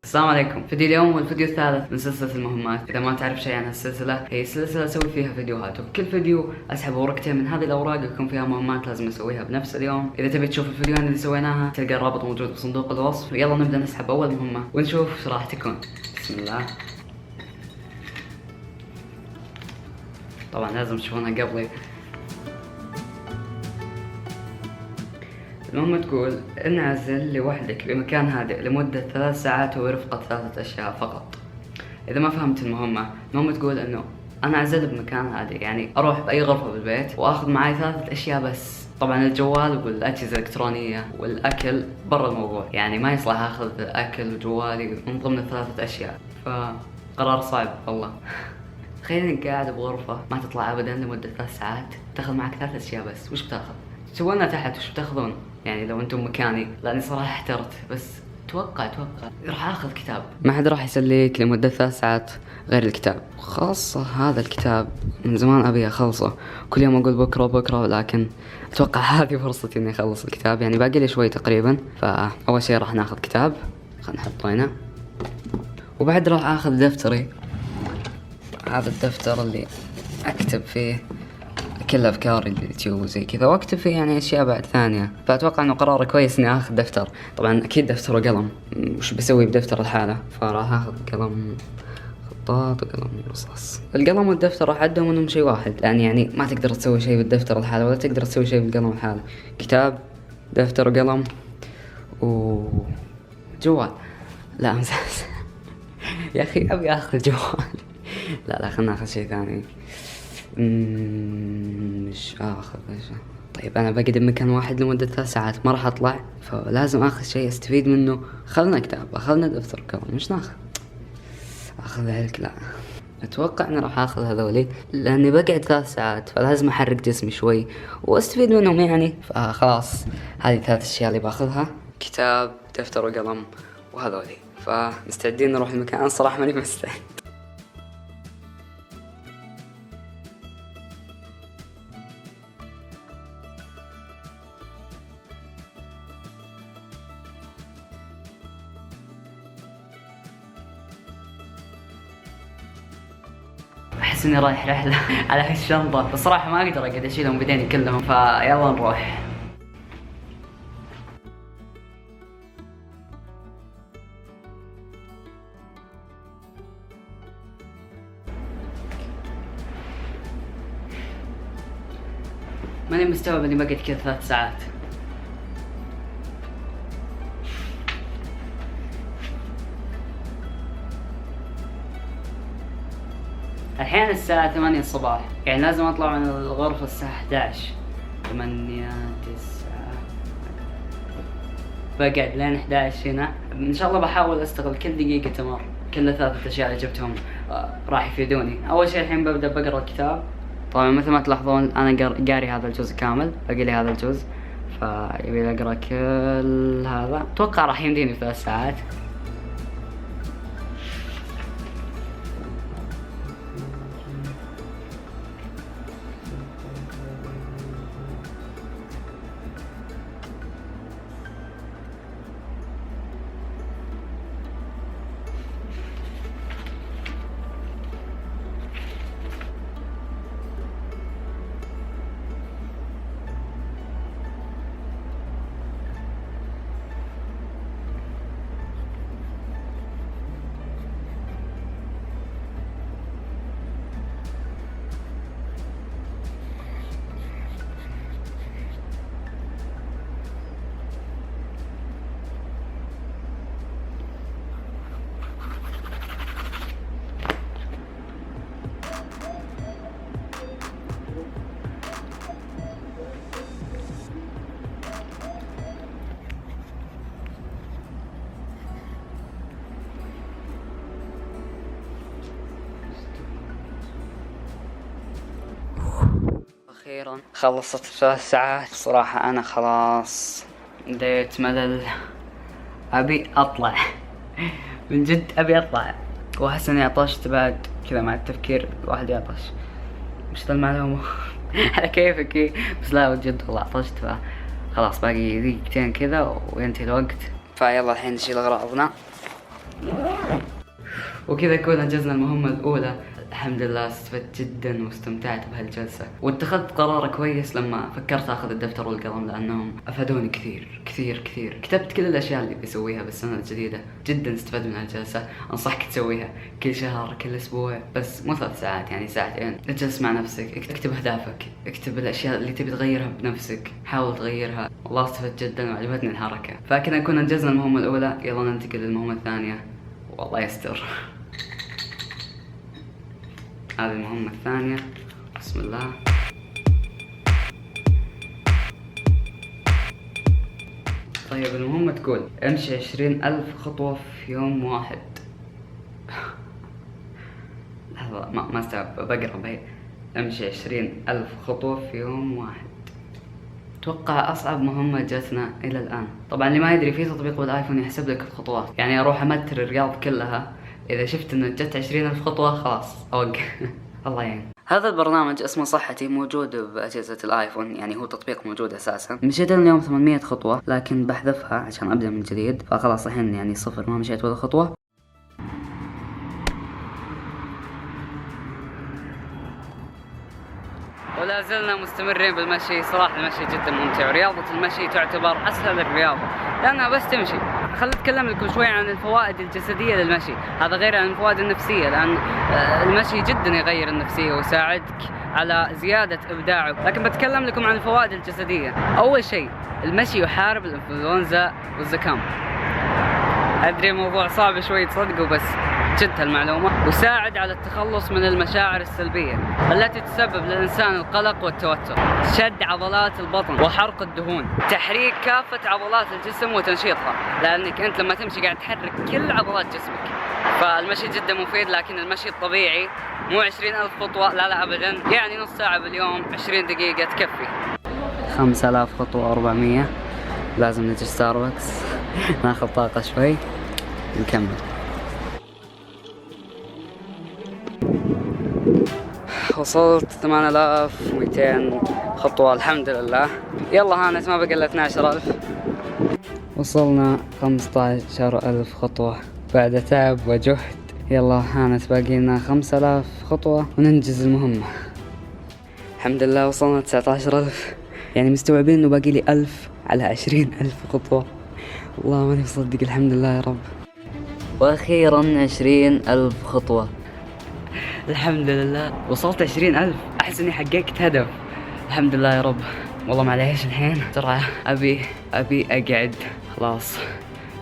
السلام عليكم. فيديو اليوم هو الفيديو الثالث من سلسلة المهمات. إذا ما تعرف شيء عن السلسلة، هي سلسلة أسوي فيها فيديوهات، وكل فيديو أسحب ورقتين من هذه الأوراق يكون فيها مهمات لازم أسويها بنفس اليوم. إذا تبي تشوف الفيديوهات اللي سويناها تلقى الرابط موجود بصندوق الوصف. يلا نبدأ نسحب أول مهمة ونشوف ايش راح تكون. بسم الله. طبعا لازم تشوفونها قبلي. المهم تقول انعزل لوحدك بمكان هادئ لمدة 3 ساعات وبرفقة 3 أشياء فقط. إذا ما فهمت المهمة تقول إنه أنا أنعزل بمكان هادئ، يعني أروح بأي غرفة بالبيت وآخذ معي 3 أشياء بس. طبعا الجوال والأجهزة الإلكترونية والأكل برا الموضوع، يعني ما يصلح آخذ أكل وجوالي من ضمن 3 أشياء، فقرار صعب والله. تخيل إنك قاعد بغرفة ما تطلع أبدا لمدة 3 ساعات، تاخذ معك 3 أشياء بس. وش بتاخذ؟ سوونا تحت وش بتاخذون؟ يعني لو انتم مكاني، لاني صراحة احترت، بس توقع راح اخذ كتاب. ما حد راح يسليك لمدة 3 ساعات غير الكتاب، خاصة هذا الكتاب من زمان ابي اخلصه. كل يوم اقول بكرة، لكن اتوقع هذه فرصتي اني اخلص الكتاب، يعني باقي لي شوي تقريبا. فاول شيء راح ناخذ كتاب، خلينا نحطه هنا. وبعد راح اخذ دفتري، هذا الدفتر اللي اكتب فيه كل افكاري اللي تجي وزي كذا، واكتب فيه يعني اشياء بعد ثانيه. فاتوقع انه قرار كويس اني اخذ دفتر. طبعا اكيد دفتر وقلم، وش بسوي بدفتر الحالة؟ فراح اخذ قلم خطاط وقلم رصاص. القلم والدفتر راح اعدهم انهم شيء واحد، لان يعني ما تقدر تسوي شيء بالدفتر الحالة ولا تقدر تسوي شيء بالقلم الحالة. كتاب، دفتر وقلم وجوال. لا مزاز. يا اخي ابي اخذ جوال. لا خلنا ناخذ شيء ثاني. مش اخذ ايش؟ طيب انا بقعد بمكان واحد لمدة 3 ساعات، ما راح اطلع، فلازم اخذ شيء استفيد منه. اخذنا كتاب، اخذنا دفتر كمان، مش ناخذ؟ اخذ ذلك؟ لا اتوقع اني راح اخذ هذولي، لاني بقعد 3 ساعات فلازم احرك جسمي شوي واستفيد منهم يعني. فخلاص هذه 3 اشياء اللي باخذها: كتاب، دفتر وقلم وهذولي. فمستعدين نروح المكان؟ صراحة ماني مستعد. احس اني رايح رحلة على هالشنطة، بصراحة ما اقدر اقعد اشيلهم بديني كلهم، فيلا نروح. ماني مستوعب اني بقعد كذا 3 ساعات. الحين الساعة 8 الصباح، يعني لازم اطلع من الغرفة الساعة 11. 8 9 بقعد لين 11 هنا. ان شاء الله بحاول استغل كل دقيقة تمر. كل 3 اشياء اللي جبتهم راح يفيدوني. اول شيء الحين ببدأ بقرا الكتاب. طبعا مثل ما تلاحظون انا قاري هذا الجزء كامل، باقي لي هذا الجزء، فيبي اقرا كل هذا. اتوقع راح يمديني في 3 ساعات. أخيرا خلصت 3 ساعات. صراحة أنا خلاص بديت ملل، أبي أطلع. من جد أبي أطلع، وأحس إني عطشت بعد كذا. مع التفكير الواحد يعطش، مش ذا المعلومة. على كيفك. بس لا بجد والله عطشت، فخلاص باقي دقيقتين كذا وينتهي الوقت. فيلا الحين نشيل أغراضنا. وكذا نكون انجزنا المهمة الاولى. الحمد لله استفدت جدا واستمتعت بهالجلسة، واتخذت قرار كويس لما فكرت اخذ الدفتر والقلم لانهم افادوني كثير كثير كثير. كتبت كل الاشياء اللي بسويها بالسنة الجديدة، جدا استفدت من هالجلسة. انصحك تسويها كل شهر، كل اسبوع، بس مو 3 ساعات، يعني ساعتين. اجلس مع نفسك، اكتب اهدافك، اكتب الاشياء اللي تبي تغيرها بنفسك، حاول تغيرها. والله استفدت جدا وعجبتني الحركة. فكذا نكون انجزنا المهمة الاولى، يلا ننتقل للمهمة الثانية والله يستر. هذه المهمة الثانية، بسم الله. طيب المهمة تقول امشي 20,000 خطوة في يوم واحد. لحظة ما استوعب، بقرا بهي. امشي 20,000 خطوة في يوم واحد. اتوقع اصعب مهمة جتنا الى الان. طبعا اللي ما يدري، في تطبيق بالايفون يحسب لك الخطوات، يعني اروح امتر الرياض كلها، اذا شفت ان جت 20,000 خطوة خلاص اوقف. الله يعين. هذا البرنامج اسمه صحتي، موجود بأجهزة الآيفون، يعني هو تطبيق موجود أساسا. مشيت اليوم 800 خطوة، لكن بحذفها عشان أبدأ من جديد، فخلاص الحين يعني 0، ما مشيت ولا خطوة. ولا زلنا مستمرين بالمشي. صراحة المشي جدا ممتع، ورياضة المشي تعتبر أسهل الرياضة لأنها بس تمشي. خليني أتكلم لكم شوي عن الفوائد الجسدية للمشي، هذا غير عن الفوائد النفسية، لأن المشي جدا يغير النفسية ويساعدك على زيادة إبداعك. لكن بتكلم لكم عن الفوائد الجسدية. أول شيء، المشي يحارب الإنفلونزا والزكام. أدري موضوع صعب شوي تصدقوا، بس جد هالمعلومة. وساعد على التخلص من المشاعر السلبية التي تسبب للإنسان القلق والتوتر. شد عضلات البطن وحرق الدهون. تحريك كافة عضلات الجسم وتنشيطها، لأنك أنت لما تمشي قاعد تحرك كل عضلات جسمك. فالمشي جدا مفيد، لكن المشي الطبيعي مو 20,000 خطوة، لا أبدا، يعني نص ساعة باليوم، 20 دقيقة تكفي. 5000 خطوة 400. لازم نجي ستاربكس ناخذ طاقة شوي نكمل. وصلت 8200 خطوة الحمد لله. يلا هانت، ما بقى الا 12,000. وصلنا 15,000 خطوة بعد تعب وجهد. يلا هانت، باقي لنا 5,000 خطوة وننجز المهمة. الحمد لله وصلنا 19,000. يعني مستوعبين انه باقي لي 1000 على 20,000 خطوة. والله ماني مصدق، الحمد لله يا رب. واخيرا 20,000 خطوة. الحمد لله وصلت 20,000. احس اني حققت هدف. الحمد لله يا رب. والله معليش الحين ترى ابي اقعد، خلاص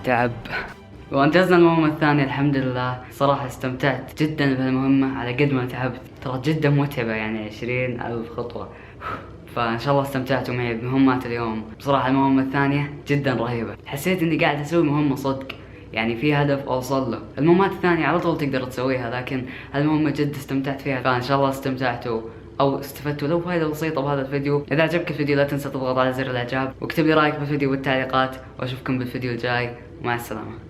تعب. وانجزنا المهمة الثانية الحمد لله. صراحة استمتعت جدا بهالمهمة على قد ما تعبت، ترى جدا متعبة، يعني 20,000 خطوة. فان شاء الله استمتعتوا معي بمهمات اليوم. بصراحة المهمة الثانية جدا رهيبة، حسيت اني قاعد اسوي مهمة صدق، يعني في هدف اوصل له. المهمات الثانية على طول تقدر تسويها، لكن هالمهمة جد استمتعت فيها. فان شاء الله استمتعتوا او استفدتوا لو فائدة بسيطة بهذا الفيديو. اذا عجبك الفيديو لا تنسى تضغط على زر الاعجاب، واكتب لي رايك بالفيديو بالتعليقات، واشوفكم بالفيديو الجاي. مع السلامة.